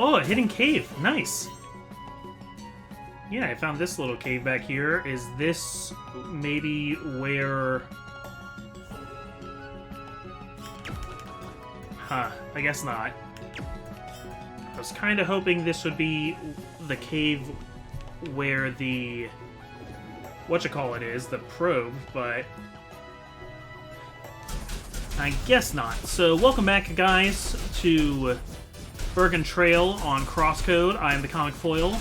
Oh, a hidden cave. Nice. Yeah, I found this little cave back here. Is this maybe where... Huh, I guess not. I was kind of hoping this would be the cave where the... whatchamacallit is, the probe, but... I guess not. So, welcome back, guys, to Bergen Trail on CrossCode. I am the Comic Foil.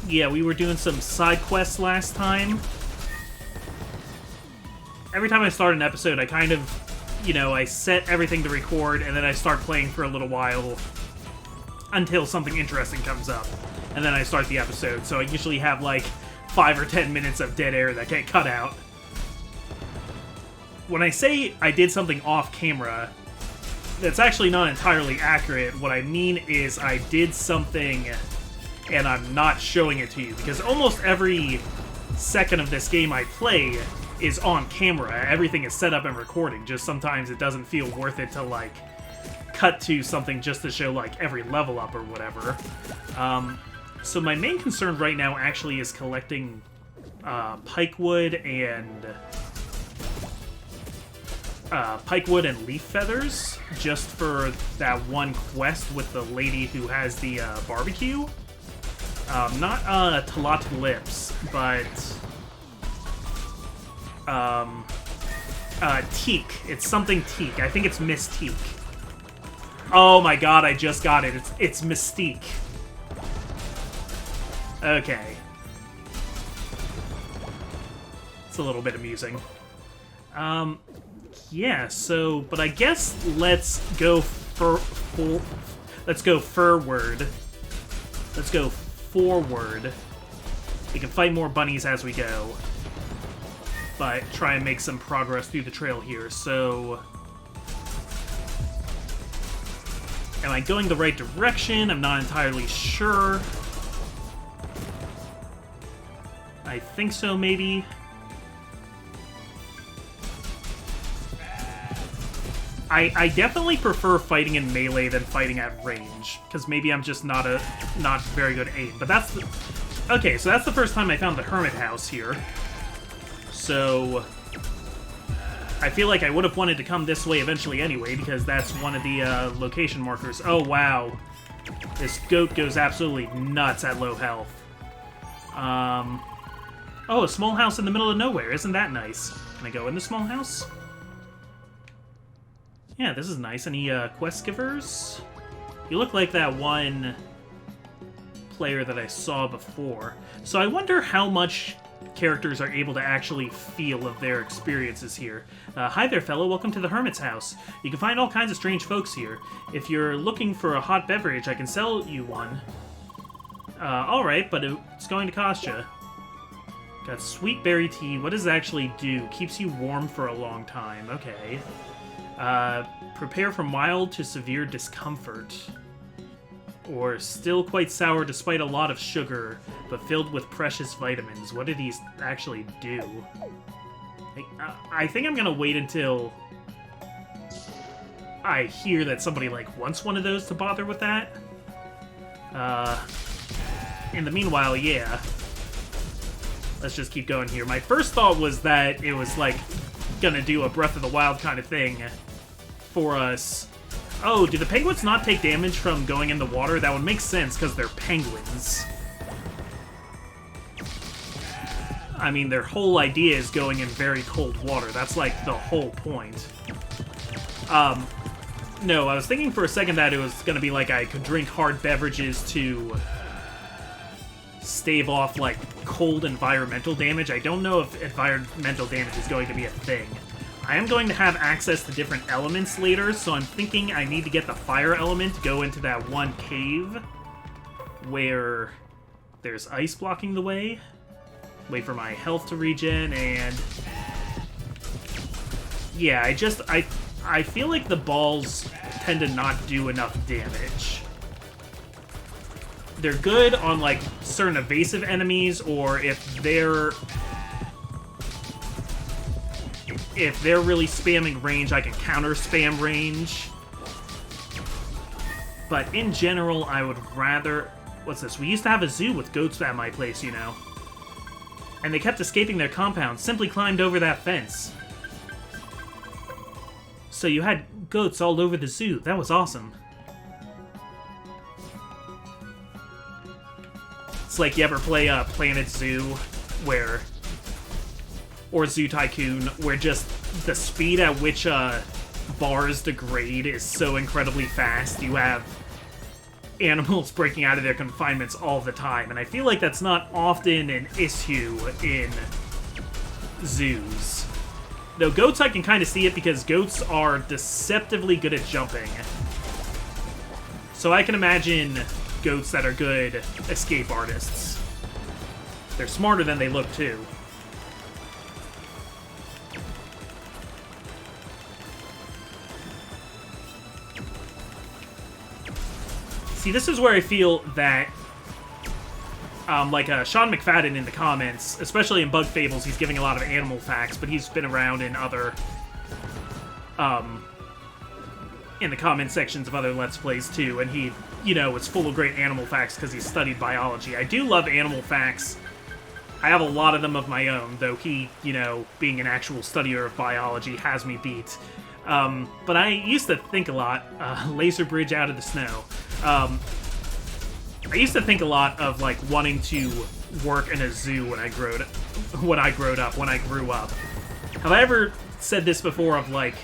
Yeah, we were doing some side quests last time. Every time I start an episode, I kind of, you know, I set everything to record, and then I start playing for a little while until something interesting comes up. And then I start the episode, so I usually have, like, 5 or 10 minutes of dead air that get cut out. When I say I did something off camera, that's actually not entirely accurate. What I mean is I did something and I'm not showing it to you, because almost every second of this game I play is on camera. Everything is set up and recording, just sometimes it doesn't feel worth it to, like, cut to something just to show, like, every level up or whatever. So my main concern right now actually is collecting pikewood and leaf feathers, just for that one quest with the lady who has the barbecue. Not Talat Lips, but Teak. It's something Teak. I think it's Miss Teak. Oh my god, I just got it. It's Mystique. Okay. It's a little bit amusing. Yeah, so, but I guess let's go let's go forward. Let's go forward. We can fight more bunnies as we go, but try and make some progress through the trail here. So, am I going the right direction? I'm not entirely sure. I think so, maybe. I definitely prefer fighting in melee than fighting at range, because maybe I'm just not very good at aim. But that's the... Okay, so that's the first time I found the hermit house here. So I feel like I would have wanted to come this way eventually anyway, because that's one of the location markers. Oh, wow. This goat goes absolutely nuts at low health. Oh, a small house in the middle of nowhere. Isn't that nice? Can I go in the small house? Yeah, this is nice. Any quest givers? You look like that one player that I saw before. So I wonder how much characters are able to actually feel of their experiences here. Hi there, fellow. Welcome to the Hermit's house. You can find all kinds of strange folks here. If you're looking for a hot beverage, I can sell you one. Alright, but it's going to cost you. Got sweet berry tea. What does it actually do? Keeps you warm for a long time. Okay. Prepare for mild to severe discomfort. Or still quite sour despite a lot of sugar, but filled with precious vitamins. What do these actually do? I think I'm gonna wait until I hear that somebody, like, wants one of those to bother with that. In the meanwhile, yeah. Let's just keep going here. My first thought was that it was, like, gonna do a Breath of the Wild kind of thing for us. Oh, do the penguins not take damage from going in the water? That would make sense, because they're penguins. I mean, their whole idea is going in very cold water. That's, like, the whole point. No, I was thinking for a second that it was gonna be like I could drink hard beverages to stave off, like, cold environmental damage. I don't know if environmental damage is going to be a thing. I am going to have access to different elements later, so I'm thinking I need to get the fire element to go into that one cave where there's ice blocking the way. Wait for my health to regen, and... Yeah, I feel like the balls tend to not do enough damage. They're good on, like, certain evasive enemies, or if they're really spamming range, I can counter spam range. But in general, I would rather... What's this? We used to have a zoo with goats at my place, you know. And they kept escaping their compound, simply climbed over that fence. So you had goats all over the zoo. That was awesome. It's like you ever play Planet Zoo, where... Or Zoo Tycoon, where just the speed at which bars degrade is so incredibly fast. You have animals breaking out of their confinements all the time, and I feel like that's not often an issue in zoos. Though goats, I can kind of see it because goats are deceptively good at jumping. So I can imagine goats that are good escape artists. They're smarter than they look, too. See, this is where I feel that, Sean McFadden in the comments, especially in Bug Fables, he's giving a lot of animal facts, but he's been around in other, in the comment sections of other Let's Plays, too, and he, you know, is full of great animal facts because he's studied biology. I do love animal facts. I have a lot of them of my own, though he, you know, being an actual studier of biology, has me beat. But I used to think a lot, laser bridge out of the snow. I used to think a lot of, like, wanting to work in a zoo when I grew up. Have I ever said this before of, like,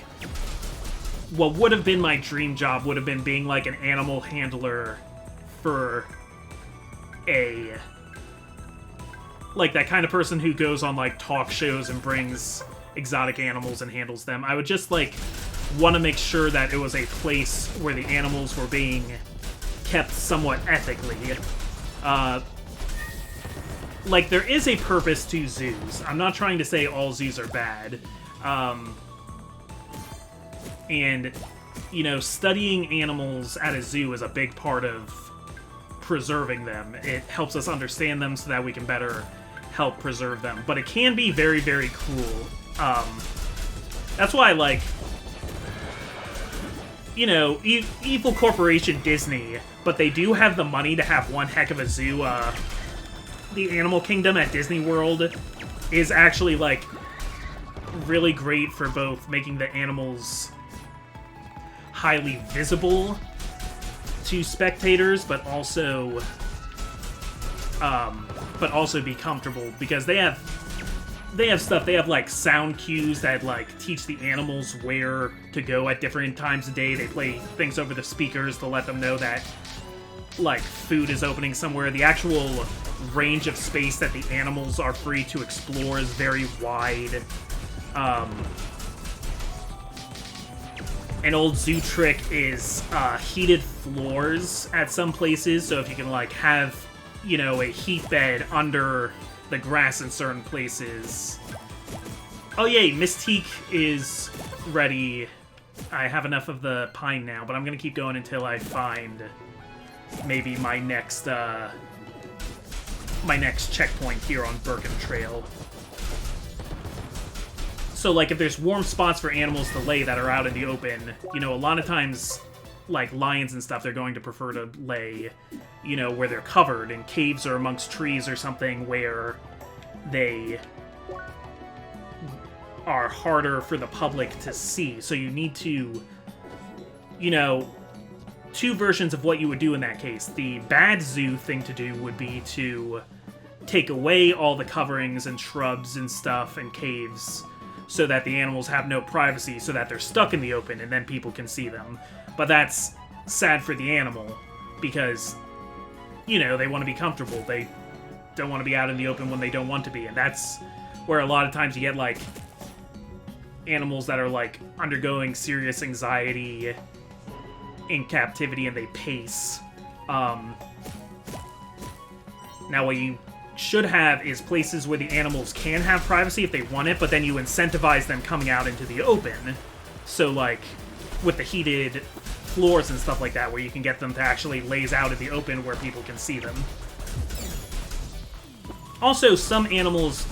what would have been my dream job would have been being, like, an animal handler for a... Like, that kind of person who goes on, like, talk shows and brings exotic animals and handles them. I would just, like, want to make sure that it was a place where the animals were being kept somewhat ethically. Like, there is a purpose to zoos. I'm not trying to say all zoos are bad. And, you know, studying animals at a zoo is a big part of preserving them. It helps us understand them so that we can better help preserve them. But it can be very, very cruel. That's why, like, you know, evil corporation Disney, but they do have the money to have one heck of a zoo. The Animal Kingdom at Disney World is actually, like, really great for both making the animals highly visible to spectators, but also be comfortable, because they have stuff. They have, like, sound cues that, like, teach the animals where to go at different times of day. They play things over the speakers to let them know that, like, food is opening somewhere. The actual range of space that the animals are free to explore is very wide. An old zoo trick is heated floors at some places, so if you can, like, have, you know, a heat bed under the grass in certain places. Oh yay, Mystique is ready. I have enough of the pine now, but I'm gonna keep going until I find maybe my next checkpoint here on Birkin Trail. So, like, if there's warm spots for animals to lay that are out in the open, you know, a lot of times, like, lions and stuff, they're going to prefer to lay, you know, where they're covered, in caves or amongst trees or something where they are harder for the public to see. So you need to, you know, two versions of what you would do in that case. The bad zoo thing to do would be to take away all the coverings and shrubs and stuff and caves so that the animals have no privacy, so that they're stuck in the open and then people can see them. But that's sad for the animal, because, you know, they want to be comfortable. They don't want to be out in the open when they don't want to be, and that's where a lot of times you get, like, animals that are, like, undergoing serious anxiety in captivity and they pace. Now, what you should have is places where the animals can have privacy if they want it, but then you incentivize them coming out into the open. So, like, with the heated floors and stuff like that, where you can get them to actually laze out in the open where people can see them. Also, some animals,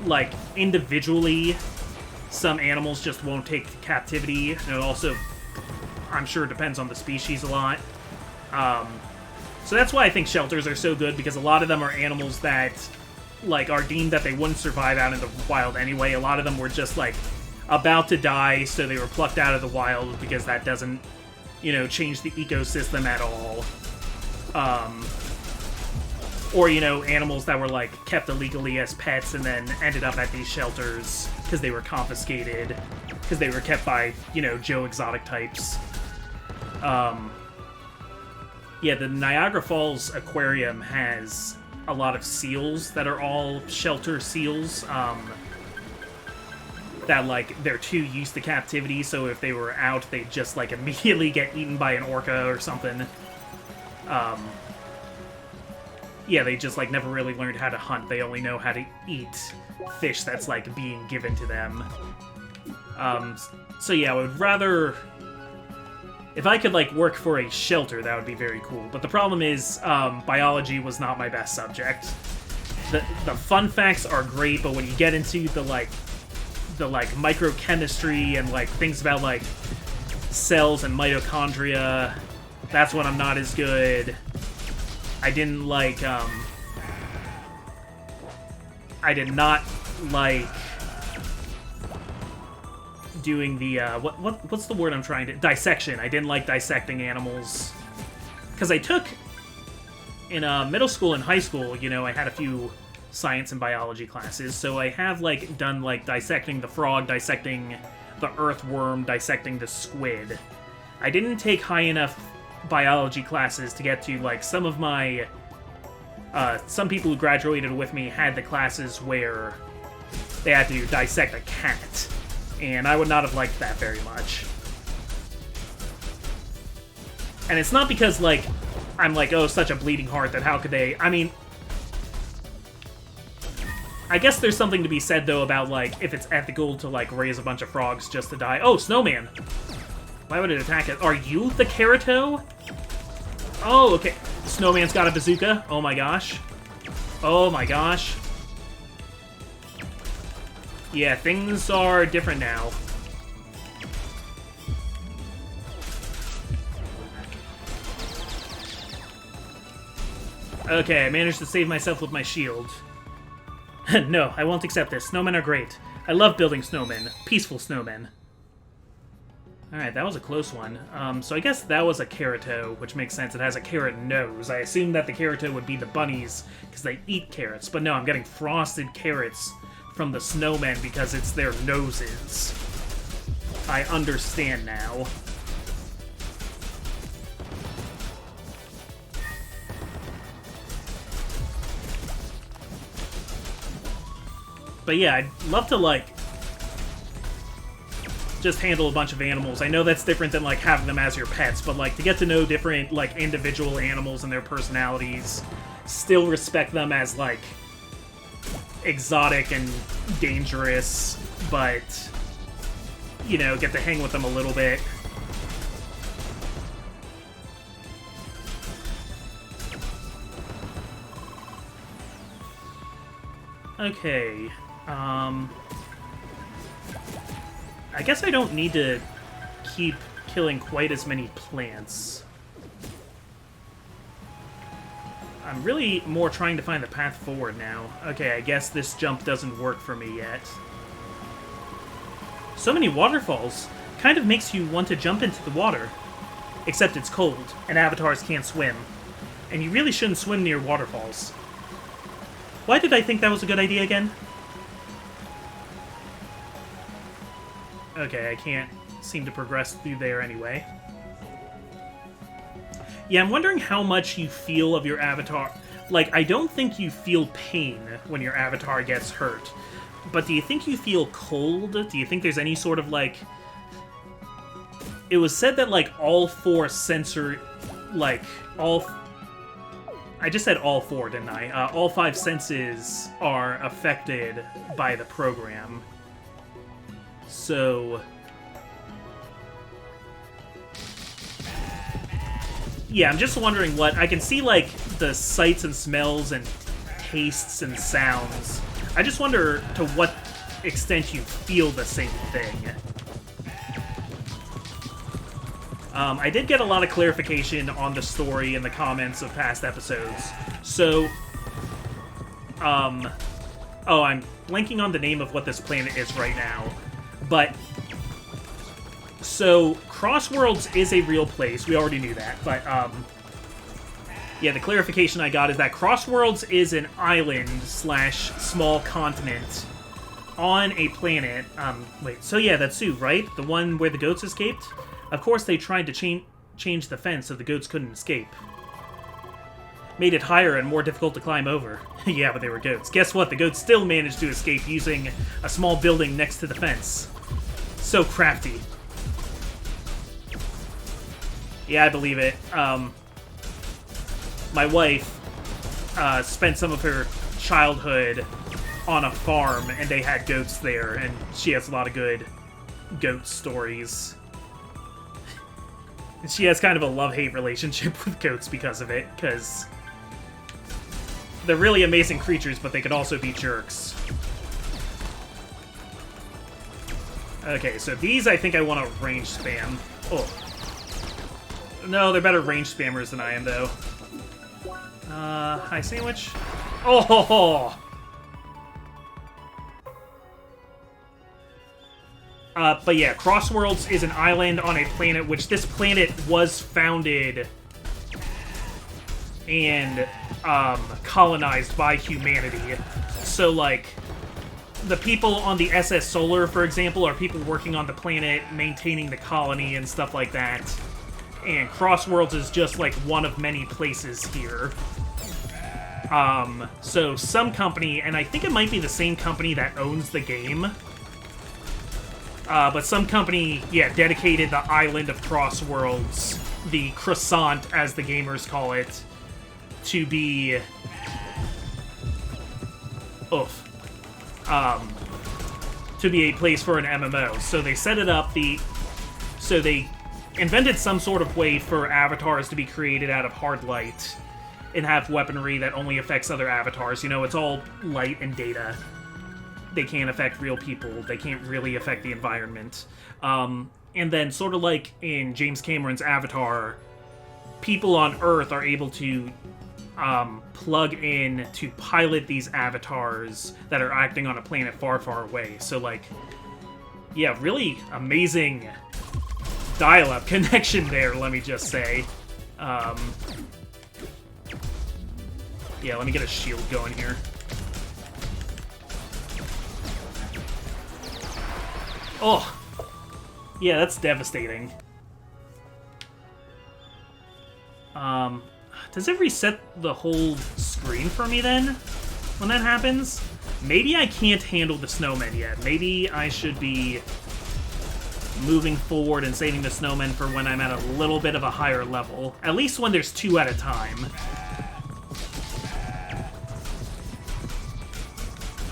like, individually, some animals just won't take captivity. And it also, I'm sure, depends on the species a lot. So that's why I think shelters are so good, because a lot of them are animals that, like, are deemed that they wouldn't survive out in the wild anyway. A lot of them were just, like, about to die, so they were plucked out of the wild, because that doesn't, you know, change the ecosystem at all. Or, you know, animals that were, like, kept illegally as pets and then ended up at these shelters because they were confiscated, because they were kept by, you know, Joe Exotic types. Yeah, the Niagara Falls Aquarium has a lot of seals that are all shelter seals. That, like, they're too used to captivity, so if they were out, they'd just, like, immediately get eaten by an orca or something. Yeah, they just, like, never really learned how to hunt. They only know how to eat fish that's, like, being given to them. So yeah, I would rather... If I could, like, work for a shelter, that would be very cool. But the problem is, biology was not my best subject. The fun facts are great, but when you get into the microchemistry and, like, things about, like, cells and mitochondria, that's when I'm not as good. I didn't like, I did not like doing the, what's the word I'm trying to... Dissection. I didn't like dissecting animals. Because I took, in middle school and high school, you know, I had a few science and biology classes, so I have, like, done, like, dissecting the frog, dissecting the earthworm, dissecting the squid. I didn't take high enough biology classes to get to, like, some of my... some people who graduated with me had the classes where they had to dissect a cat, and I would not have liked that very much. And it's not because, like, I'm like, oh, such a bleeding heart that how could they... I mean... I guess there's something to be said, though, about, like, if it's ethical to, like, raise a bunch of frogs just to die. Oh, snowman! Why would it attack it? Are you the Kerato? Oh, okay. Snowman's got a bazooka. Oh my gosh. Oh my gosh. Yeah, things are different now. Okay, I managed to save myself with my shield. No, I won't accept this. Snowmen are great. I love building snowmen. Peaceful snowmen. Alright, that was a close one. So I guess that was a Kerato, which makes sense. It has a carrot nose. I assumed that the Kerato would be the bunnies, because they eat carrots. But no, I'm getting frosted carrots from the snowmen because it's their noses. I understand now. But yeah, I'd love to, like, just handle a bunch of animals. I know that's different than, like, having them as your pets, but, like, to get to know different, like, individual animals and their personalities, still respect them as, like, exotic and dangerous, but, you know, get to hang with them a little bit. Okay, I guess I don't need to keep killing quite as many plants. I'm really more trying to find the path forward now. Okay, I guess this jump doesn't work for me yet. So many waterfalls. Kind of makes you want to jump into the water. Except it's cold, and avatars can't swim. And you really shouldn't swim near waterfalls. Why did I think that was a good idea again? Okay, I can't seem to progress through there anyway. Yeah, I'm wondering how much you feel of your avatar. Like, I don't think you feel pain when your avatar gets hurt. But do you think you feel cold? Do you think there's any sort of, like... It was said that, like, all four sensor... Like, all... I just said all four, didn't I? All five senses are affected by the program. So... Yeah, I'm just wondering what... I can see, like, the sights and smells and tastes and sounds. I just wonder to what extent you feel the same thing. I did get a lot of clarification on the story in the comments of past episodes. So, oh, I'm blanking on the name of what this planet is right now. But, so, Crossworlds is a real place. We already knew that. But, yeah, the clarification I got is that Crossworlds is an island / small continent on a planet. Wait, so yeah, that's Sue, right? The one where the goats escaped? Of course, they tried to change the fence so the goats couldn't escape. Made it higher and more difficult to climb over. Yeah, but they were goats. Guess what? The goats still managed to escape using a small building next to the fence. So crafty. Yeah, I believe it. My wife spent some of her childhood on a farm, and they had goats there, and she has a lot of good goat stories. She has kind of a love-hate relationship with goats because of it, because they're really amazing creatures, but they could also be jerks. Okay, so these I think I want to range spam. Oh. No, they're better range spammers than I am, though. Hi, sandwich. Oh ho ho! But yeah, Crossworlds is an island on a planet, which this planet was founded and colonized by humanity. So, like, the people on the SS Solar, for example, are people working on the planet, maintaining the colony and stuff like that. And Crossworlds is just, like, one of many places here. So some company, and I think it might be the same company that owns the game, but some company, yeah, dedicated the island of Crossworlds, the croissant, as the gamers call it, to be... to be a place for an MMO. So they set it up, so they invented some sort of way for avatars to be created out of hard light and have weaponry that only affects other avatars. You know, it's all light and data. They can't affect real people. They can't really affect the environment. And then, sort of like in James Cameron's Avatar, people on Earth are able to plug in to pilot these avatars that are acting on a planet far, far away. So, like, yeah, really amazing dial-up connection there, let me just say. Yeah, let me get a shield going here. Oh! Yeah, that's devastating. Does it reset the whole screen for me then, when that happens? Maybe I can't handle the snowmen yet. Maybe I should be moving forward and saving the snowmen for when I'm at a little bit of a higher level. At least when there's 2 at a time.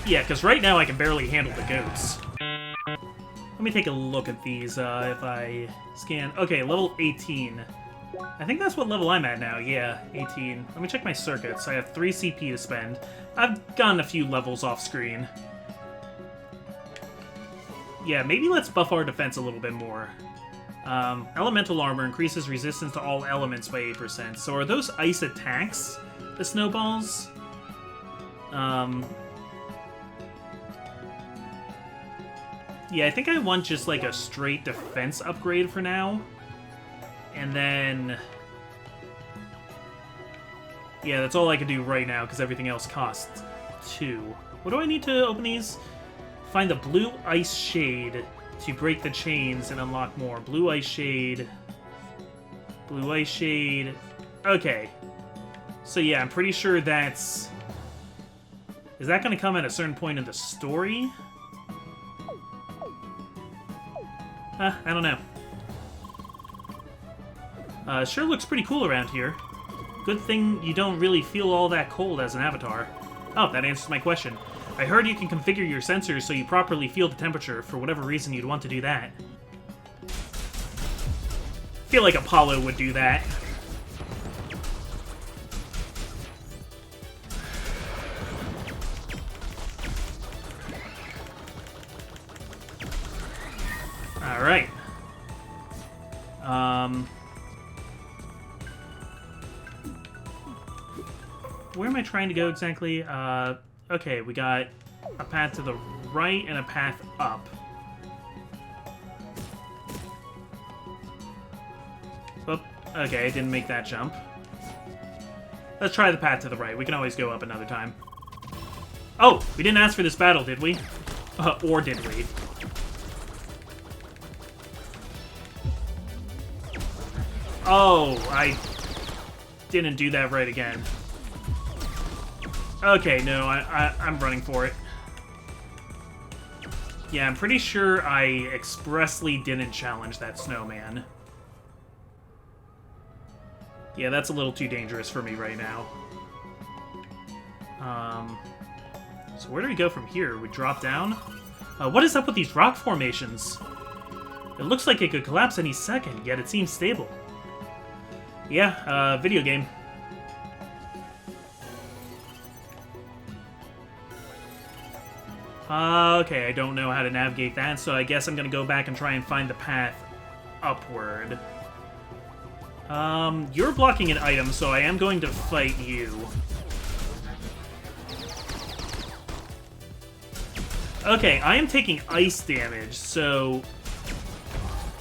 Yeah, because right now I can barely handle the goats. Let me take a look at these, if I scan... Okay, level 18. I think that's what level I'm at now, yeah, 18. Let me check my circuits. I have 3 CP to spend. I've gotten a few levels off screen. Yeah, maybe let's buff our defense a little bit more. Elemental armor increases resistance to all elements by 8%. So are those ice attacks, the snowballs? Yeah, I think I want just like a straight defense upgrade for now. And then... yeah, that's all I can do right now, because everything else costs 2. What do I need to open these? Find the blue ice shade to break the chains and unlock more. Blue ice shade. Blue ice shade. Okay. So yeah, I'm pretty sure that's... is that going to come at a certain point in the story? I don't know. Sure looks pretty cool around here. Good thing you don't really feel all that cold as an avatar. Oh, that answers my question. I heard you can configure your sensors so you properly feel the temperature. For whatever reason, you'd want to do that. I feel like Apollo would do that. Alright. Where am I trying to go exactly? Okay, we got a path to the right and a path up. Oop. Okay, I didn't make that jump. Let's try the path to the right. We can always go up another time. Oh, we didn't ask for this battle, did we? Or did we? Oh, I didn't do that right again. Okay, no, I'm running for it. Yeah, I'm pretty sure I expressly didn't challenge that snowman. Yeah, that's a little too dangerous for me right now. So where do we go from here? We drop down? What is up with these rock formations? It looks like it could collapse any second, yet it seems stable. Yeah, video game. Okay, I don't know how to navigate that, so I guess I'm gonna go back and try and find the path upward. You're blocking an item, so I am going to fight you. Okay, I am taking ice damage, so...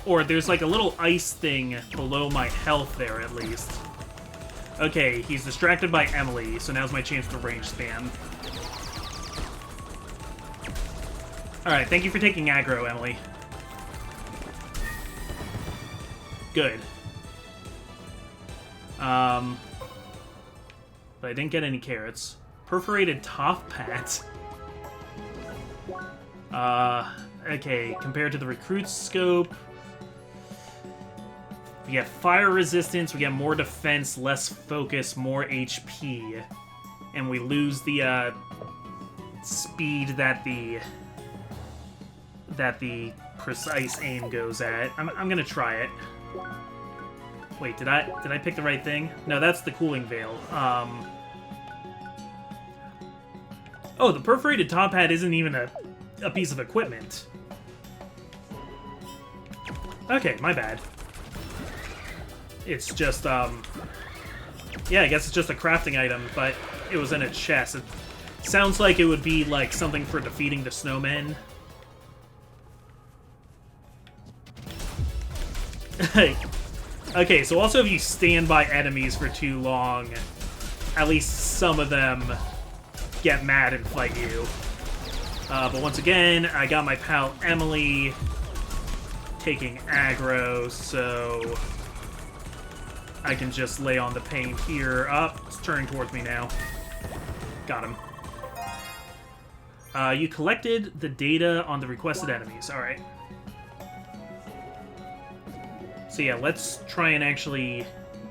Or there's like a little ice thing below my health there, at least. Okay, he's distracted by Emily, so now's my chance to range spam. Alright, thank you for taking aggro, Emily. Good. But I didn't get any carrots. Perforated top pat. Okay, compared to the recruit's scope, we get fire resistance, we get more defense, less focus, more HP. And we lose the, speed that the precise aim goes at. I'm gonna try it. Wait, did I pick the right thing? No, that's the cooling veil. Oh, the perforated top hat isn't even a piece of equipment. Okay, my bad. It's just, yeah, I guess it's just a crafting item, but it was in a chest. It sounds like it would be, like, something for defeating the snowmen. Okay, so also if you stand by enemies for too long, at least some of them get mad and fight you. But once again, I got my pal Emily taking aggro, so I can just lay on the pain here. It's turning towards me now. Got him. You collected the data on the requested enemies. Alright. So yeah, let's try and actually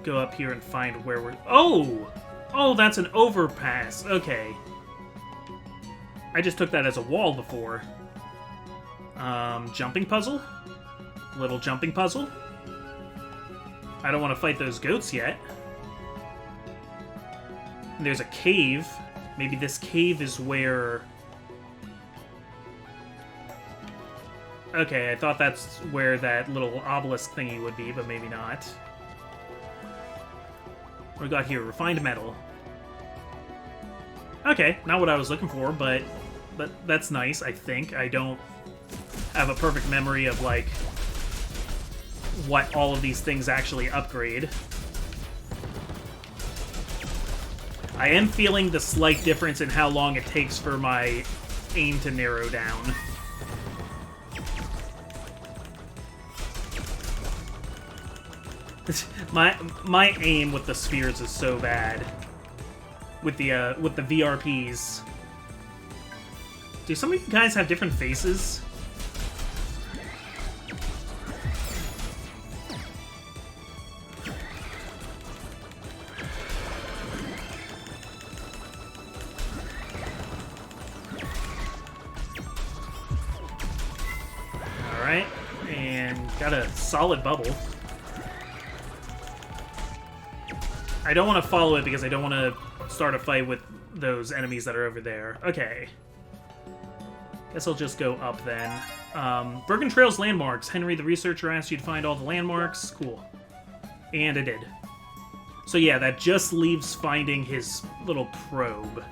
go up here and find where we're... Oh! Oh, that's an overpass. Okay. I just took that as a wall before. Jumping puzzle? Little jumping puzzle? I don't want to fight those goats yet. And there's a cave. Maybe this cave is where... Okay, I thought that's where that little obelisk thingy would be, but maybe not. What do we got here? Refined metal. Okay, not what I was looking for, but that's nice, I think. I don't have a perfect memory of, like, what all of these things actually upgrade. I am feeling the slight difference in how long it takes for my aim to narrow down. My aim with the spheres is so bad. With the VRPs. Do some of you guys have different faces? Alright, and got a solid bubble. I don't want to follow it because I don't want to start a fight with those enemies that are over there. Okay. Guess I'll just go up then. Bergen Trail's landmarks. Henry the researcher asked you to find all the landmarks. Cool. And I did. So yeah, that just leaves finding his little probe.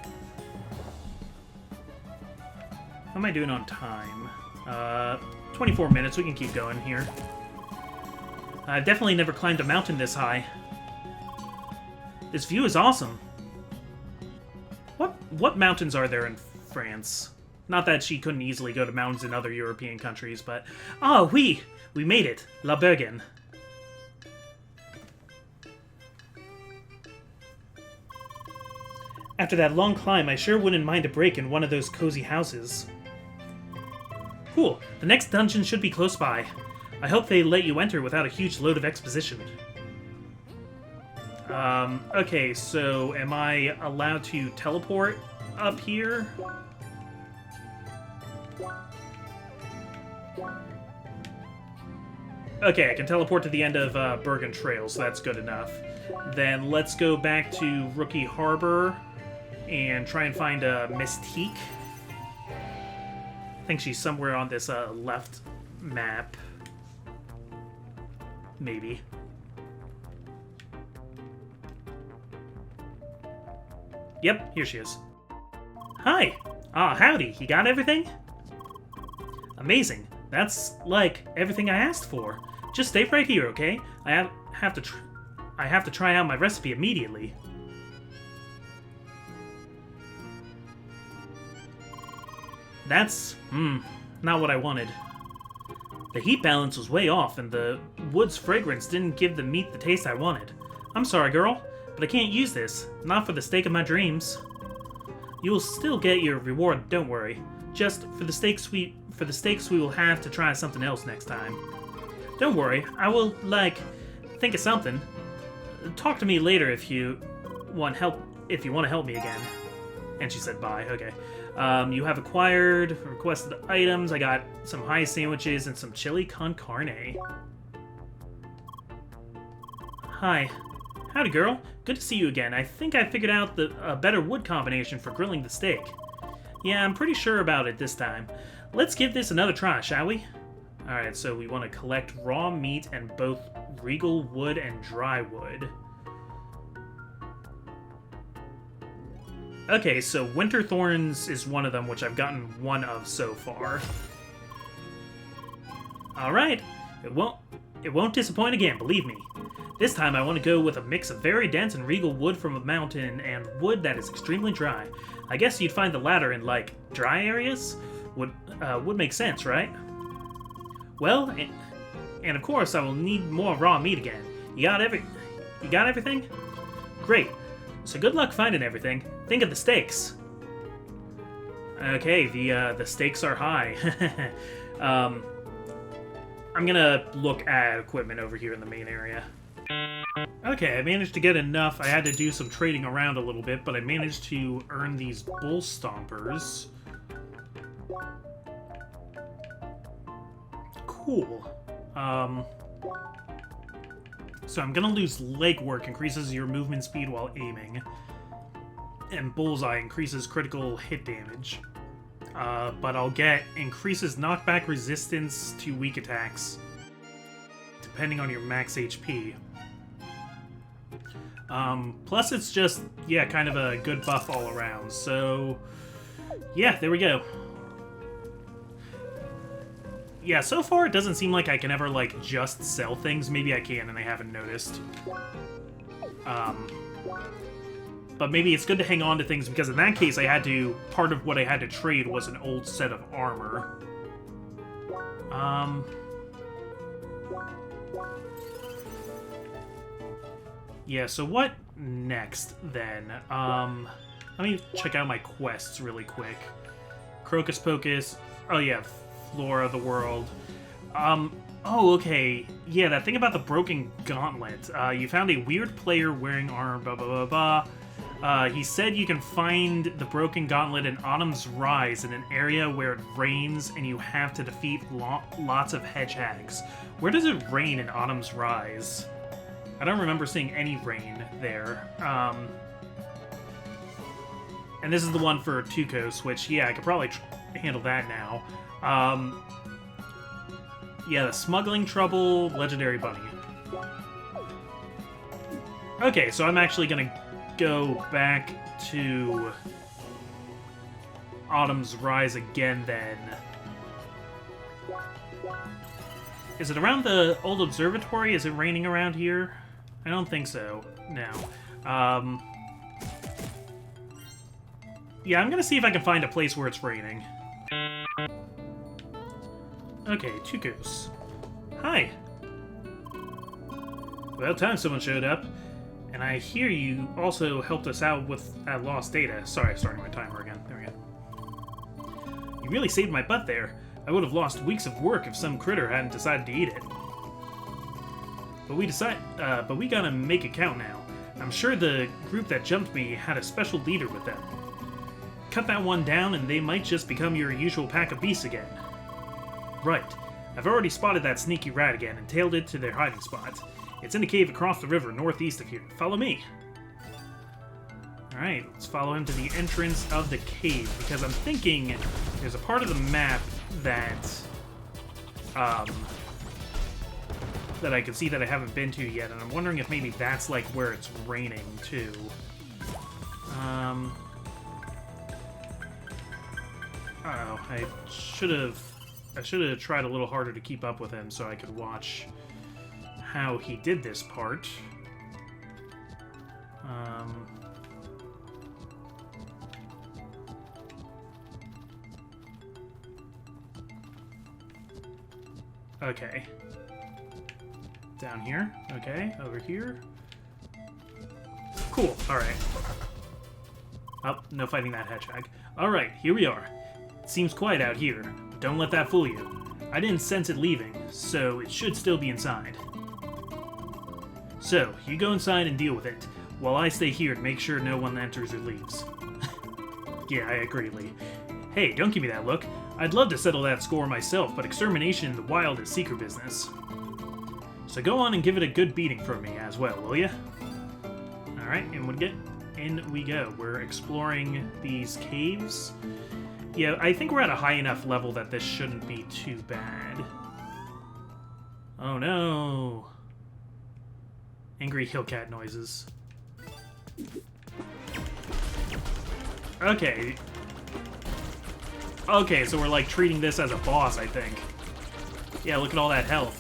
How am I doing on time? 24 minutes. We can keep going here. I've definitely never climbed a mountain this high. This view is awesome. What mountains are there in France? Not that she couldn't easily go to mountains in other European countries, but... Ah, we made it. La Bergen. After that long climb, I sure wouldn't mind a break in one of those cozy houses. Cool. The next dungeon should be close by. I hope they let you enter without a huge load of exposition. Okay, so am I allowed to teleport up here? Okay, I can teleport to the end of Bergen Trail, so that's good enough. Then let's go back to Rookie Harbor and try and find Mystique. I think she's somewhere on this left map. Maybe. Yep, here she is. Hi! Ah, howdy. You got everything? Amazing. That's, like, everything I asked for. Just stay right here, okay? I have to try out my recipe immediately. That's, not what I wanted. The heat balance was way off, and the wood's fragrance didn't give the meat the taste I wanted. I'm sorry, girl, but I can't use this. Not for the steak of my dreams. You will still get your reward, don't worry. Just for the steaks we will have to try something else next time. Don't worry, I will, think of something. Talk to me later if you want to help me again. And she said bye, okay. You have acquired requested items. I got some high sandwiches and some chili con carne. Hi. Howdy, girl. Good to see you again. I think I figured out a better wood combination for grilling the steak. Yeah, I'm pretty sure about it this time. Let's give this another try, shall we? Alright, so we want to collect raw meat and both regal wood and dry wood. Okay, so Winter Thorns is one of them, which I've gotten one of so far. Alright, it won't disappoint again, believe me. This time I want to go with a mix of very dense and regal wood from a mountain and wood that is extremely dry. I guess you'd find the latter in, dry areas? Would make sense, right? Well, and of course I will need more raw meat again. You got everything? Great. So good luck finding everything. Think of the stakes. Okay, the stakes are high. I'm gonna look at equipment over here in the main area. Okay, I managed to get enough. I had to do some trading around a little bit, but I managed to earn these bull stompers. Cool. So I'm gonna lose legwork, increases your movement speed while aiming. And bullseye increases critical hit damage. But I'll get increases knockback resistance to weak attacks, depending on your max HP. Plus it's just, yeah, kind of a good buff all around. So, yeah, there we go. Yeah, so far it doesn't seem like I can ever, just sell things. Maybe I can and I haven't noticed. But maybe it's good to hang on to things, because in that case part of what I had to trade was an old set of armor. Yeah, so what next, then? Let me check out my quests really quick. Crocus Pocus. Oh, yeah, Flora of the World. Oh, okay. Yeah, that thing about the broken gauntlet. You found a weird player wearing armor, blah, blah, blah, blah. He said you can find the broken gauntlet in Autumn's Rise in an area where it rains and you have to defeat lots of hedgehogs. Where does it rain in Autumn's Rise? I don't remember seeing any rain there. And this is the one for Tukos, which, yeah, I could probably handle that now. Yeah, the smuggling trouble, legendary bunny. Okay, so I'm actually gonna go back to Autumn's Rise again, then. Is it around the old observatory? Is it raining around here? I don't think so. No. Yeah, I'm gonna see if I can find a place where it's raining. Okay, Chukos. Hi! About time someone showed up. And I hear you also helped us out with lost data. Sorry, starting my timer again. There we go. You really saved my butt there. I would have lost weeks of work if some critter hadn't decided to eat it. But we gotta make it count now. I'm sure the group that jumped me had a special leader with them. Cut that one down and they might just become your usual pack of beasts again. Right. I've already spotted that sneaky rat again and tailed it to their hiding spot. It's in a cave across the river northeast of here. Follow me. Alright, let's follow him to the entrance of the cave, because I'm thinking there's a part of the map that that I can see that I haven't been to yet, and I'm wondering if maybe that's like where it's raining too. Oh, I should have tried a little harder to keep up with him so I could watch how he did this part. Okay. Down here. Okay, over here. Cool, alright. Oh, no fighting that hedgehog. Alright, here we are. It seems quiet out here, but don't let that fool you. I didn't sense it leaving, so it should still be inside. So, you go inside and deal with it, while I stay here to make sure no one enters or leaves. Yeah, I agree, Lee. Hey, don't give me that look. I'd love to settle that score myself, but extermination in the wild is secret business. So go on and give it a good beating for me as well, will ya? Alright, in we go. We're exploring these caves. Yeah, I think we're at a high enough level that this shouldn't be too bad. Oh no! Angry hillcat noises. Okay. Okay, so we're like treating this as a boss, I think. Yeah, look at all that health.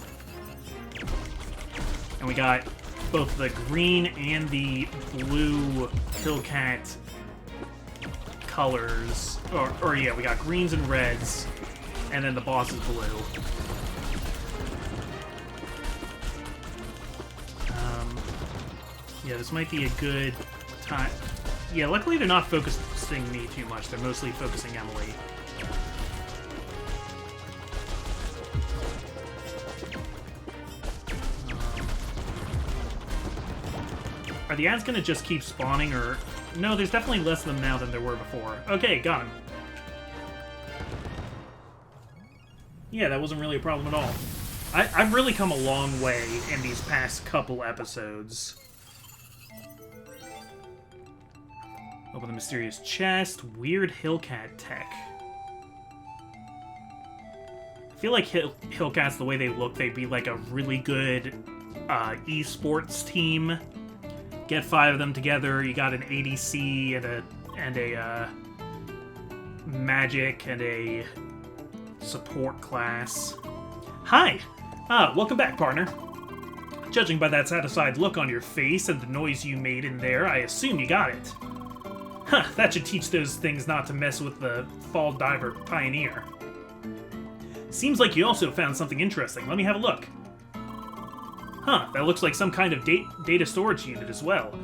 And we got both the green and the blue hillcat colors. Or yeah, we got greens and reds, and then the boss is blue. Yeah, this might be a good time. Yeah, luckily they're not focusing me too much. They're mostly focusing Emily. Are the ads gonna just keep spawning, or... No, there's definitely less of them now than there were before. Okay, got him. Yeah, that wasn't really a problem at all. I've really come a long way in these past couple episodes. Open the mysterious chest. Weird hillcat tech. I feel like hillcats, the way they look, they'd be like a really good esports team. Get 5 of them together. You got an ADC and a magic and a support class. Hi! Welcome back, partner. Judging by that satisfied look on your face and the noise you made in there, I assume you got it. Huh, that should teach those things not to mess with the Fall Diver Pioneer. Seems like you also found something interesting. Let me have a look. Huh, that looks like some kind of data storage unit as well,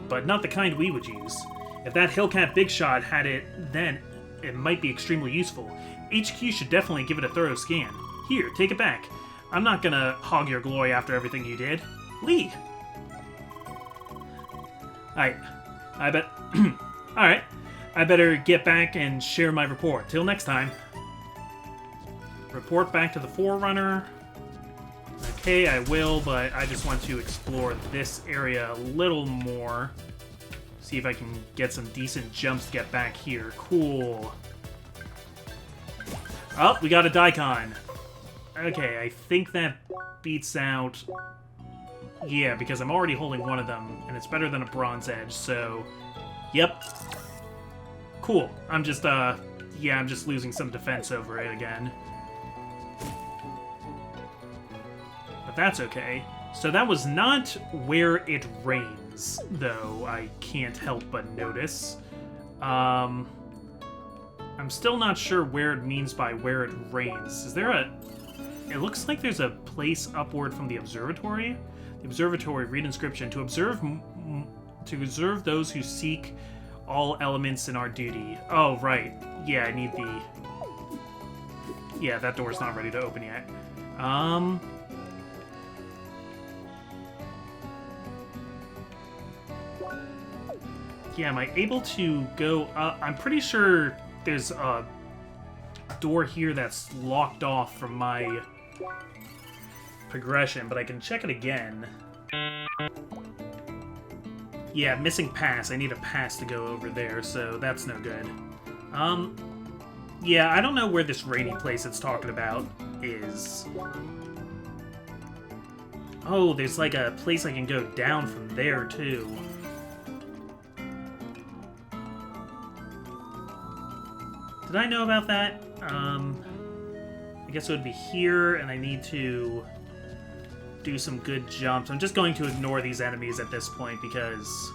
but not the kind we would use. If that Hillcat Big Shot had it, then it might be extremely useful. HQ should definitely give it a thorough scan. Here, take it back. I'm not gonna hog your glory after everything you did. Lee! I bet... Alright, I better get back and share my report. Till next time. Report back to the Forerunner. Okay, I will, but I just want to explore this area a little more. See if I can get some decent jumps to get back here. Cool. Oh, we got a Daikon. Okay, I think that beats out... Yeah, because I'm already holding one of them, and it's better than a bronze edge, so... Yep. Cool. I'm just, yeah, I'm just losing some defense over it again. But that's okay. So that was not where it rains, though, I can't help but notice. I'm still not sure where it means by where it rains. Is there a... It looks like there's a place upward from the observatory. The observatory, read inscription. To observe those who seek all elements in our duty. Oh, right. Yeah, I need the... Yeah, that door's not ready to open yet. Yeah, am I able to go up? I'm pretty sure there's a door here that's locked off from my progression, but I can check it again. Yeah, missing pass. I need a pass to go over there, so that's no good. Yeah, I don't know where this rainy place it's talking about is. Oh, there's like a place I can go down from there, too. Did I know about that? I guess it would be here, and I need to do some good jumps. I'm just going to ignore these enemies at this point because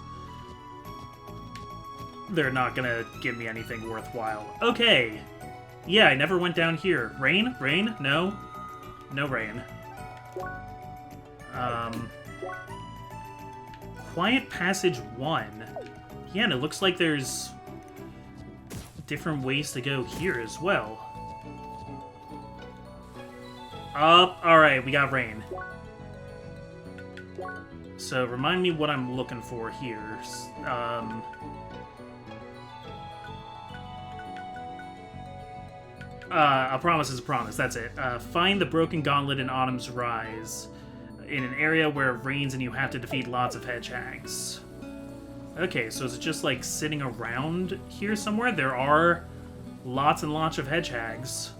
they're not gonna give me anything worthwhile. Okay. Yeah, I never went down here. Rain? Rain? No. No rain. Quiet Passage 1. Yeah, and it looks like there's different ways to go here as well. Alright, we got rain. So, remind me what I'm looking for here. A promise is a promise, that's it. Find the broken gauntlet in Autumn's Rise. In an area where it rains and you have to defeat lots of hedgehogs. Okay, so is it just, like, sitting around here somewhere? There are lots and lots of hedgehogs.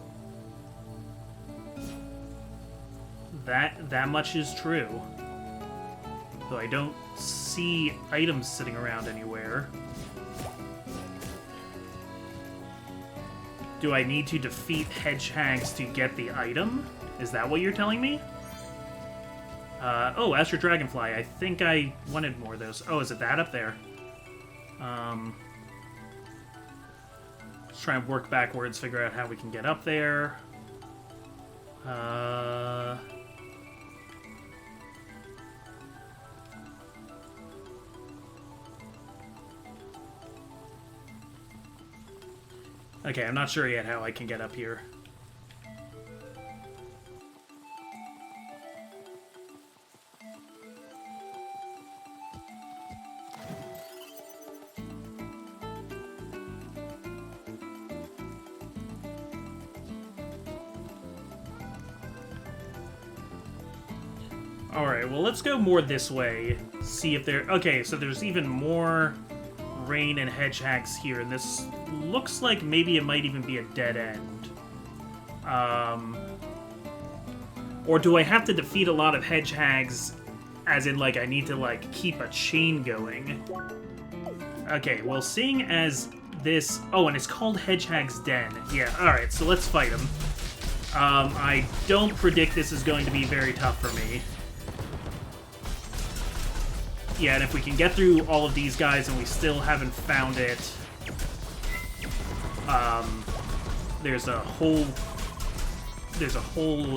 That much is true. Though I don't see items sitting around anywhere. Do I need to defeat hedgehogs to get the item? Is that what you're telling me? Oh, Astro Dragonfly. I think I wanted more of those. Oh, is it that up there? Let's try and work backwards, figure out how we can get up there. Okay, I'm not sure yet how I can get up here. Alright, well, let's go more this way. See if there... Okay, so there's even more rain and hedgehogs here, and this looks like maybe it might even be a dead end. Or do I have to defeat a lot of hedgehogs, as in, like, I need to, like, keep a chain going? Okay, well, seeing as this... Oh, and it's called Hedgehog's Den. Yeah, alright, so let's fight him. I don't predict this is going to be very tough for me. Yeah, and if we can get through all of these guys and we still haven't found it, there's a whole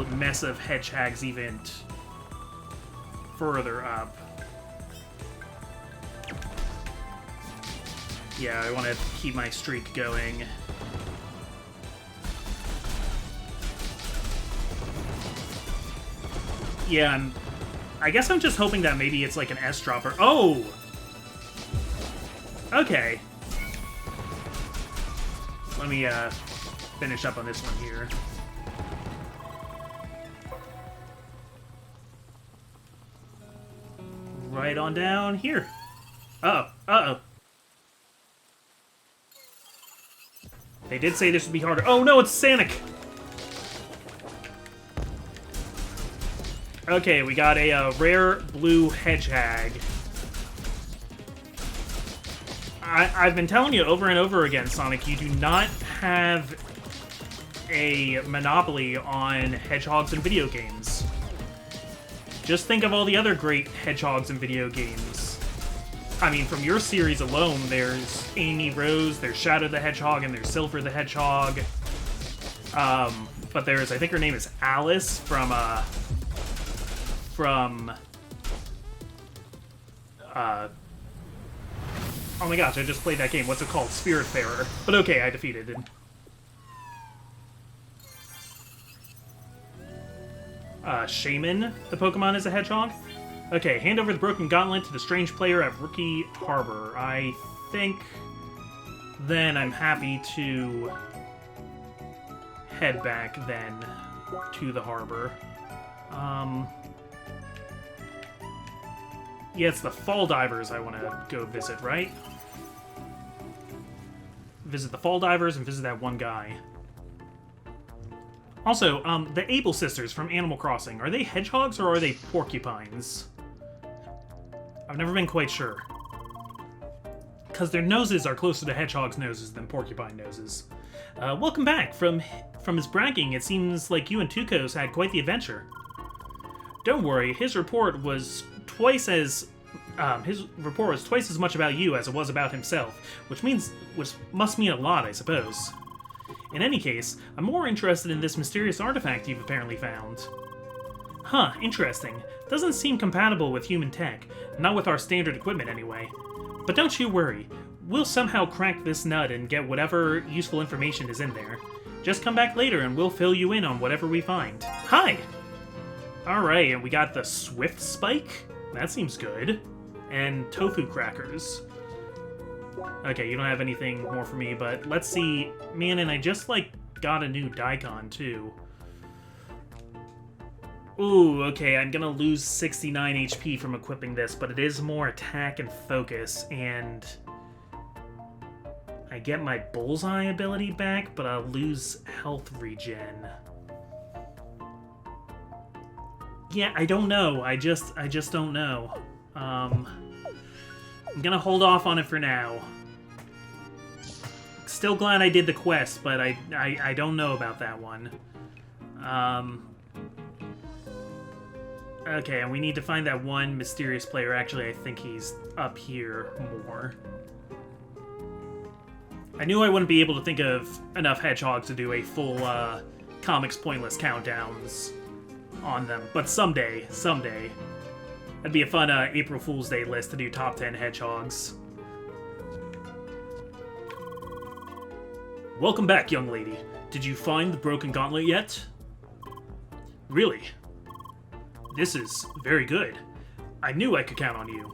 mess of hedgehogs even further up. Yeah, I want to keep my streak going. Yeah, and I guess I'm just hoping that maybe it's like an S-dropper. Oh! Okay. Let me, finish up on this one here. Right on down here. Uh-oh. Uh-oh. They did say this would be harder. Oh, no, it's Sanic! Okay, we got a rare blue Hedgehog. I've been telling you over and over again, Sonic, you do not have a monopoly on hedgehogs in video games. Just think of all the other great hedgehogs in video games. I mean, from your series alone, there's Amy Rose, there's Shadow the Hedgehog, and there's Silver the Hedgehog. But there's, I think her name is Alice from oh my gosh, I just played that game. What's it called? Spiritfarer. But okay, I defeated it. Shaman, the Pokemon, is a hedgehog? Okay, hand over the broken gauntlet to the strange player at Rookie Harbor. I think then I'm happy to head back then to the harbor. Yeah, it's the Fall Divers I want to go visit, right? Visit the Fall Divers and visit that one guy. Also, the Able sisters from Animal Crossing, are they hedgehogs or are they porcupines? I've never been quite sure. Because their noses are closer to hedgehogs' noses than porcupine noses. Welcome back. From his bragging, it seems like you and Tukos had quite the adventure. Don't worry, his report was twice as much about you as it was about himself, which must mean a lot, I suppose. In any case, I'm more interested in this mysterious artifact you've apparently found. Huh, interesting. Doesn't seem compatible with human tech. Not with our standard equipment, anyway. But don't you worry. We'll somehow crack this nut and get whatever useful information is in there. Just come back later and we'll fill you in on whatever we find. Hi! Alright, and we got the Swift Spike? That seems good. And tofu crackers. Okay, you don't have anything more for me, but let's see. Man, and I just, got a new Daikon, too. Ooh, okay, I'm gonna lose 69 HP from equipping this, but it is more attack and focus, and I get my bullseye ability back, but I'll lose health regen. Yeah, I don't know. I just don't know. I'm gonna hold off on it for now. Still glad I did the quest, but I don't know about that one. Okay, and we need to find that one mysterious player. Actually, I think he's up here more. I knew I wouldn't be able to think of enough hedgehogs to do a full Comics Pointless countdowns on them, but someday. That'd be a fun April Fool's Day list to do top 10 hedgehogs. Welcome back, young lady. Did you find the broken gauntlet yet? Really? This is very good. I knew I could count on you.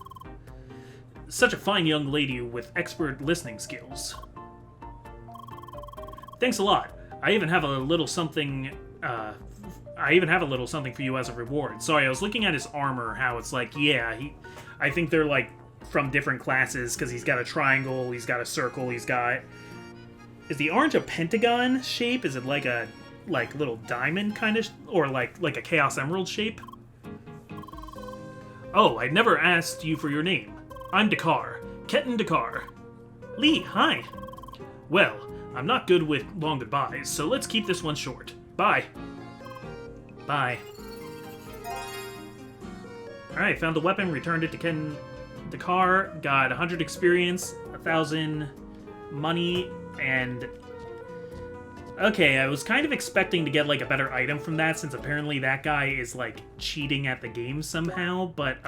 Such a fine young lady with expert listening skills. Thanks a lot. I even have a little something for you as a reward. Sorry, I was looking at his armor, how it's like, yeah, I think they're like from different classes, because he's got a triangle, he's got a circle, he's got... Is the orange a pentagon shape? Is it like a little diamond kind of, or like a Chaos Emerald shape? Oh, I never asked you for your name. I'm Dakar. Ketan Dakar. Lee, hi. Well, I'm not good with long goodbyes, so let's keep this one short. Bye. Bye. Alright, found the weapon, returned it to Ketan Dakar, got 100 experience, 1,000 money, and... Okay, I was kind of expecting to get, a better item from that, since apparently that guy is, cheating at the game somehow, but,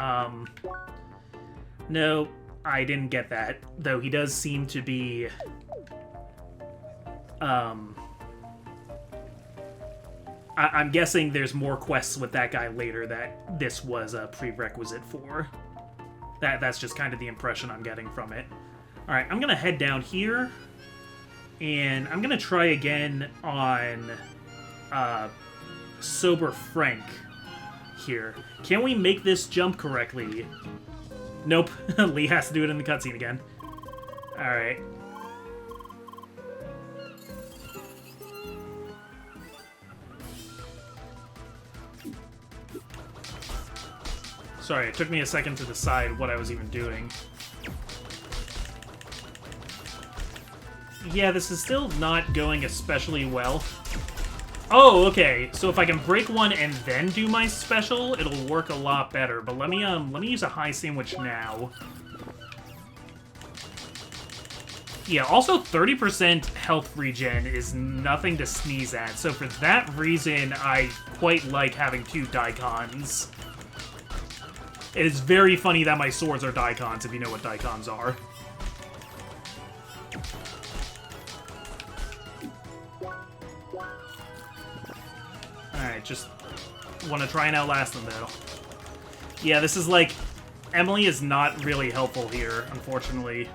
no, I didn't get that. Though he does seem to be, I'm guessing there's more quests with that guy later that this was a prerequisite for. That's just kind of the impression I'm getting from it. Alright, I'm gonna head down here. And I'm gonna try again on Sober Frank here. Can we make this jump correctly? Nope. Lee has to do it in the cutscene again. Alright. Sorry, it took me a second to decide what I was even doing. Yeah, this is still not going especially well. Oh, okay. So if I can break one and then do my special, it'll work a lot better. But let me use a high sandwich now. Yeah, also 30% health regen is nothing to sneeze at. So for that reason, I quite like having 2 daikons. It is very funny that my swords are daikons, if you know what daikons are. Alright, just want to try and outlast them, though. Yeah, this is like... Emily is not really helpful here, unfortunately.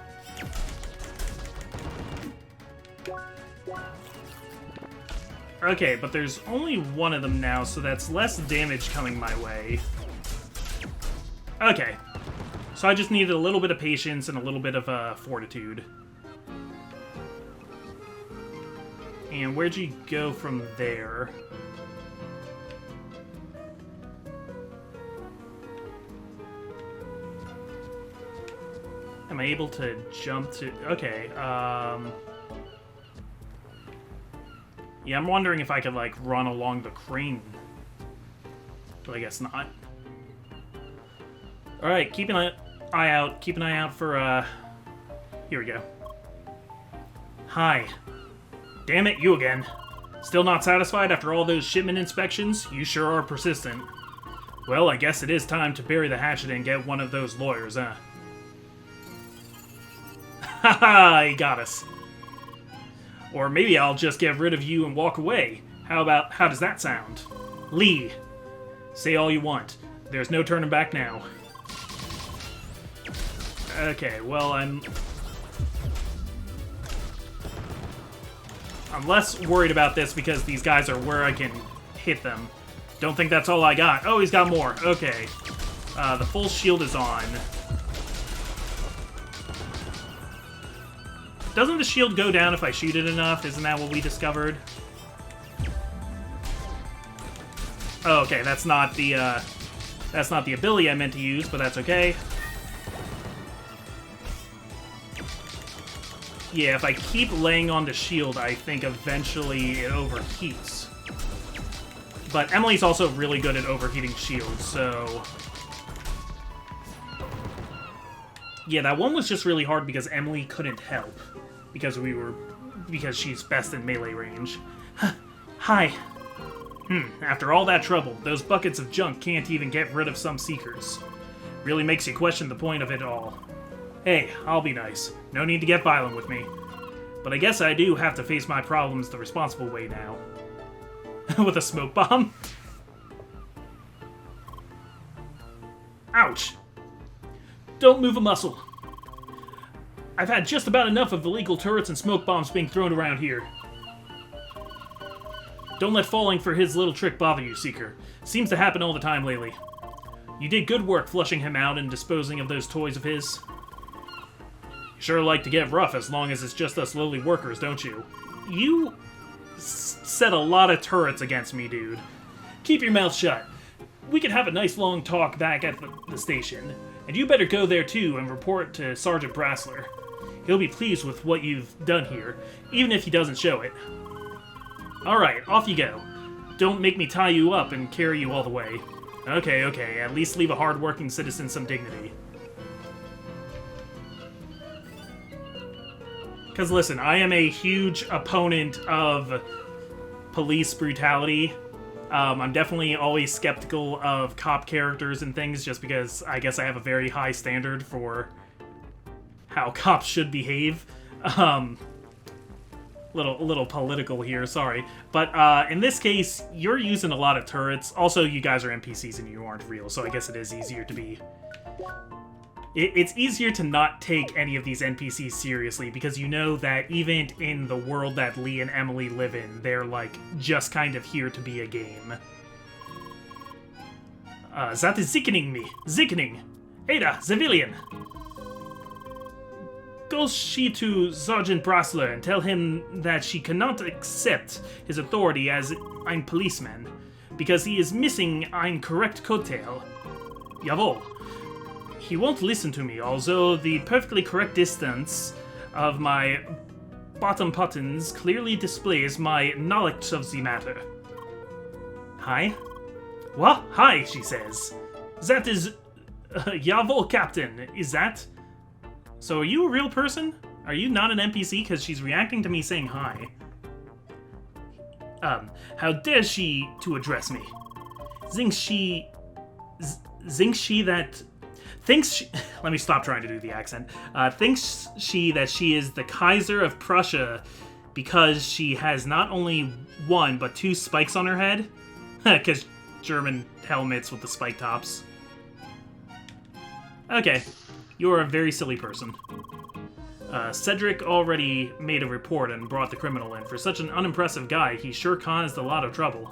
Okay, but there's only one of them now, so that's less damage coming my way. Okay. So I just needed a little bit of patience and a little bit of fortitude. And where'd you go from there? Am I able to jump to... Okay, yeah, I'm wondering if I could, like, run along the crane. But I guess not. Alright, keep an eye out. Keep an eye out for, Here we go. Hi. Damn it, you again. Still not satisfied after all those shipment inspections? You sure are persistent. Well, I guess it is time to bury the hatchet and get one of those lawyers, huh? Haha, he got us. Or maybe I'll just get rid of you and walk away. How does that sound? Lee, say all you want. There's no turning back now. Okay, well, I'm less worried about this because these guys are where I can hit them. Don't think that's all I got. Oh, he's got more. Okay. The full shield is on. Doesn't the shield go down if I shoot it enough? Isn't that what we discovered? Oh, okay, that's not the ability I meant to use, but that's okay. Yeah, if I keep laying on the shield, I think eventually it overheats. But Emily's also really good at overheating shields, so... Yeah, that one was just really hard because Emily couldn't help. Because she's best in melee range. Hi. After all that trouble, those buckets of junk can't even get rid of some seekers. Really makes you question the point of it all. Hey, I'll be nice. No need to get violent with me. But I guess I do have to face my problems the responsible way now. With a smoke bomb? Ouch! Don't move a muscle. I've had just about enough of illegal turrets and smoke bombs being thrown around here. Don't let falling for his little trick bother you, Seeker. Seems to happen all the time lately. You did good work flushing him out and disposing of those toys of his. You sure like to get rough as long as it's just us lowly workers, don't you? You set a lot of turrets against me, dude. Keep your mouth shut. We could have a nice long talk back at the station. And you better go there too and report to Sergeant Brassler. He'll be pleased with what you've done here, even if he doesn't show it. Alright, off you go. Don't make me tie you up and carry you all the way. Okay, at least leave a hard-working citizen some dignity. Because listen, I am a huge opponent of police brutality. I'm definitely always skeptical of cop characters and things just because I guess I have a very high standard for how cops should behave. Little political here, sorry. But in this case, you're using a lot of turrets. Also, you guys are NPCs and you aren't real, so I guess it is easier to be... It's easier to not take any of these NPCs seriously because you know that even in the world that Lee and Emily live in, they're, like, just kind of here to be a game. That is sickening me. Sickening. Ada, civilian. Go she to Sergeant Brassler and tell him that she cannot accept his authority as ein policeman, because he is missing ein correct coattail. Jawohl. He won't listen to me, although the perfectly correct distance of my bottom buttons clearly displays my knowledge of the matter. Hi? What? Hi, she says. That is... Jawohl, Captain. Is that... So are you a real person? Are you not an NPC? Because she's reacting to me saying hi. How dare she to address me? Thinks she that... Thinks she... Let me stop trying to do the accent. Thinks she that she is the Kaiser of Prussia because she has not only one, but two spikes on her head? Because German helmets with the spike tops. Okay. You're a very silly person. Cedric already made a report and brought the criminal in. For such an unimpressive guy, he sure caused a lot of trouble.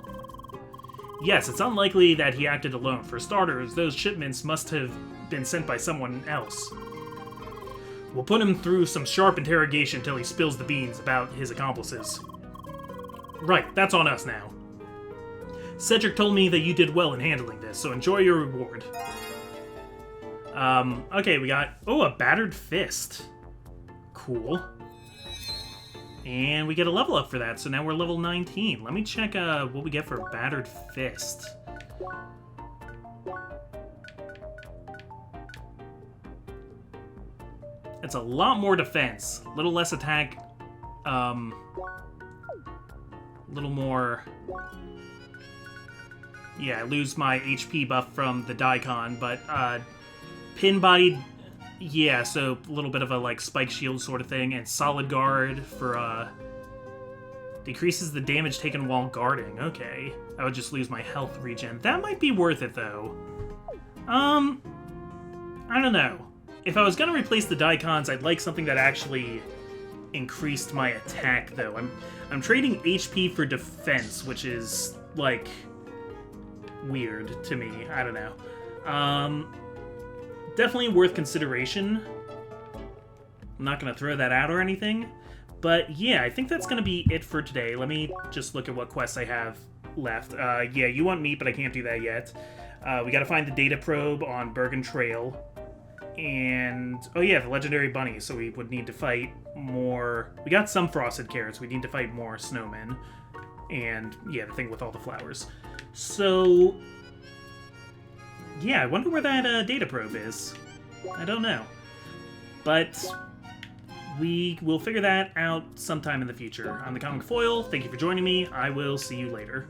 Yes, it's unlikely that he acted alone. For starters, those shipments must have been sent by someone else. We'll put him through some sharp interrogation till he spills the beans about his accomplices. Right, that's on us now. Cedric told me that you did well in handling this, so enjoy your reward. Okay, we got... Oh, a battered fist. Cool. And we get a level up for that, so now we're level 19. Let me check what we get for a battered fist. It's a lot more defense, a little less attack, a little more... Yeah, I lose my HP buff from the Daikon, but pin-bodied... Yeah, so a little bit of a, like, spike shield sort of thing, and solid guard for, decreases the damage taken while guarding. Okay. I would just lose my health regen. That might be worth it, though. I don't know. If I was gonna replace the Daikons, I'd like something that actually increased my attack, though. I'm trading HP for defense, which is, like, weird to me. I don't know. Definitely worth consideration. I'm not going to throw that out or anything. But yeah, I think that's going to be it for today. Let me just look at what quests I have left. Yeah, you want meat, but I can't do that yet. We got to find the data probe on Bergen Trail. And, oh yeah, the legendary bunny. So we would need to fight more... We got some frosted carrots. We need to fight more snowmen. And, yeah, the thing with all the flowers. So... Yeah, I wonder where that data probe is. I don't know. But we will figure that out sometime in the future. I'm the Comic Foil. Thank you for joining me. I will see you later.